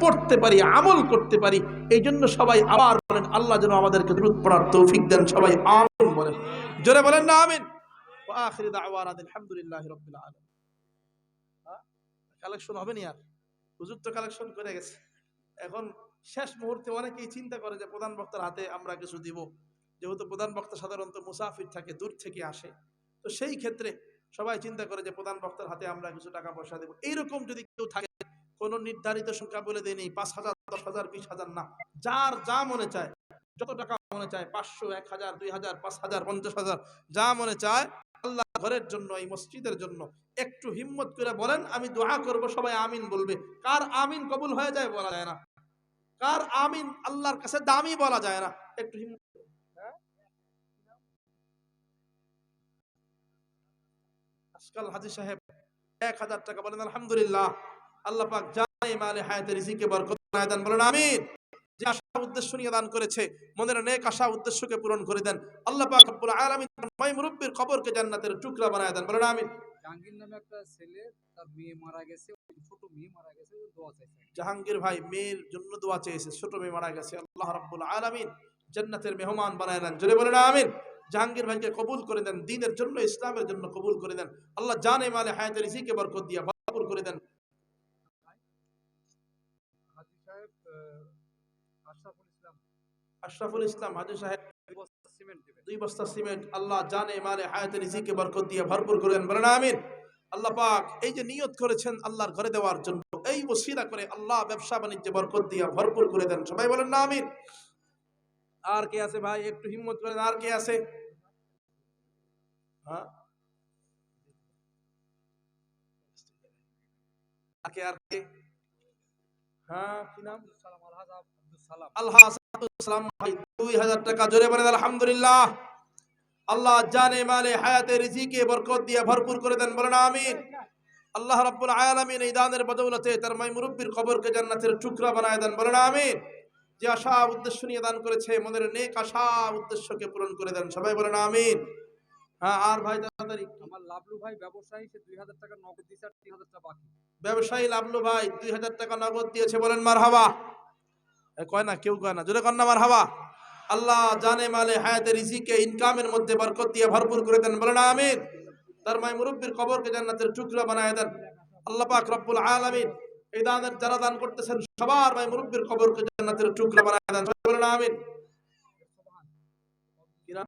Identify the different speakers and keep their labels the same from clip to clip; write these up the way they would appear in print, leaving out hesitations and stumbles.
Speaker 1: পড়তে পারি, আমল করতে পারি। এই জন্য সবাই আবার বলেন আল্লাহ যেন আমাদেরকে দুরূদ পড়ার তৌফিক দেন। সবাই আমিন বলেন, জোরে বলেন না আমিন। ওয়া আখিরু দাওয়ানা আলহামদুলিল্লাহি রাব্বিল আলামিন। কালেকশন হবে না আর, হুজুর তো কালেকশন করে গেছে। এখন শেষ মুহূর্তে অনেকেই চিন্তা করে যে প্রধান বক্তার হাতে আমরা কিছু দিব, যেহেতু প্রধান বক্তা সাধারণত মুসাফির থাকে, দূর থেকে আসে, তো সেই ক্ষেত্রে সবাই চিন্তা করে যে প্রধান বক্তার হাতে আমরা কিছু টাকা পয়সা দেব। এইরকম যদি কেউ থাকে, কোন নির্ধারিত সংখ্যা বলে দেয়নি, 5,000, 10,000, 20,000 না, যার যা মনে চায়, যত টাকা মনে চায়, 500, 1,000, 2,000, 5,000, 50,000, যা মনে চায় আল্লাহ ঘরের জন্য, এই মসজিদের জন্য একটু হিম্মত করে বলেন, আমি দোয়া করব, সবাই আমিন বলবে। কার আমিন কবুল হয়ে যায় বলা যায় না, কার আমিন আল্লাহর কাছে দামি বলা যায় না। একটু হিম্মত। আজকাল হাজী সাহেব 1,000 টাকা বলেন আলহামদুলিল্লাহ। আল্লাহ পাক জানে মালে হায়াতে রিজিকে বরকত বানায় দেন, বলেন আমিন। যে আশা উদ্দেশ্য নিয়ে দান করেছে, মনের নেক আশা উদ্দেশ্যকে পূরণ করে দেন আল্লাহ পাক রব্বুল আলামিন। মাই মুরব্বির কবরকে জান্নাতের টুকরা বানায় দেন, বলেন আমিন।
Speaker 2: জাহাঙ্গীর নামে একটা ছেলে, তার মেয়ে মারা গেছে, ছোট মেয়ে মারা গেছে, দোয়া চাইছে।
Speaker 1: জাহাঙ্গীর ভাই মেয়ের জন্য দোয়া চেয়েছে, ছোট মেয়ে মারা গেছে, আল্লাহ রাব্বুল আলামিন জান্নাতের মেহমান বানায় দেন, জোরে বলেন আমিন। জাহাঙ্গীর ভাইকে কবুল করে দেন, দ্বীনের জন্য, ইসলামের জন্য কবুল করে দেন। আল্লাহ জানে মালে হায়াতে রিজিকে বরকত দিয়া ভরপুর করে দেন।
Speaker 2: হাজী সাহেব
Speaker 1: আশরাফুল ইসলাম হাজী সাহেব
Speaker 2: 2 বস্তা সিমেন্ট দিবেন।
Speaker 1: 2 বস্তা সিমেন্ট, আল্লাহ জানে মালে হায়াতে রিজিকে বরকত দিয়া ভরপুর করে দেন, বলেন আমিন। আল্লাহ পাক এই যে নিয়ত করেছেন আল্লাহর ঘরে দেওয়ার জন্য, এই ওসিলা করে আল্লাহ ব্যবসা বাণিজ্যে বরকত দিয়া ভরপুর করে দেন, সবাই বলেন না আমিন। আর কে আছে ভাই, একটু হিম্মত করেন, আর কে আছে? হ্যাঁ, আর কে? হ্যাঁ, কি নাম? আলহাজ আব্দুল সালাম ভাই 2,000 টাকা, জোরে বলেন আলহামদুলিল্লাহ। আল্লাহ জানে মালে হায়াতে রিজিকে বরকত দিয়ে ভরপুর করে দেন, বলেন আমিন। আল্লাহ রাব্বুল আলামিন এই দানের বদৌলতে তার মাই মুরব্বির কবরকে জান্নাতের টুকরা বানায় দেন, বলেন আমিন। যে আশা উদ্দেশ্য নিয়ে দান করেছে, মনের নেক আশা উদ্দেশ্যকে পূরণ করে দেন, সবাই বলেন আমিন। হ্যাঁ, আর ভাই তাড়াতাড়ি।
Speaker 2: আমার লাভলু ভাই ব্যবসায়ী, সে 2,000 টাকা নগদ দিয়েছে, আর 3,000 টাকা বাকি।
Speaker 1: ব্যবসায়ী লাভলু ভাই 2,000 টাকা নগদ দিয়েছে, বলেন মারহাবা। কয় না, কেউ কয় না, জোরে কন্যা মারহাবা। আল্লাহ জানে মালে হায়াতে রিজিকে ইনকামের মধ্যে বরকত দিয়ে ভরপুর করে দেন, বলেন আমিন। তার মাই মুরব্বির কবরকে জান্নাতের টুকরা বানায় দেন আল্লাহ পাক রব্বুল আলামিন। এই দানের যারা দান করতেছেন সবার মাই মুরব্বির কবরকে জান্নাতের টুকরা বানায় দেন, সবাই বলেন আমিন। কি নাম?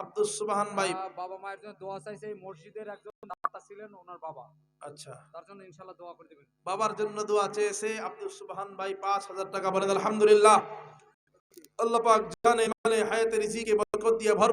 Speaker 1: আব্দুস সুবহান ভাই
Speaker 2: বাবা মায়ের জন্য দোয়া চাইছে, মসজিদের একজন দাতা ছিলেন ওনার বাবা।
Speaker 1: আচ্ছা,
Speaker 2: তার জন্য ইনশাআল্লাহ দোয়া করে দিবেন।
Speaker 1: বাবার জন্য দোয়া চেয়েছে আব্দুস সুবহান ভাই 5,000 টাকা, বলেন আলহামদুলিল্লাহ। আল্লাহ পাক জানে মালে হায়াতে রিজিকে বরকত দিয়ে ভরপুর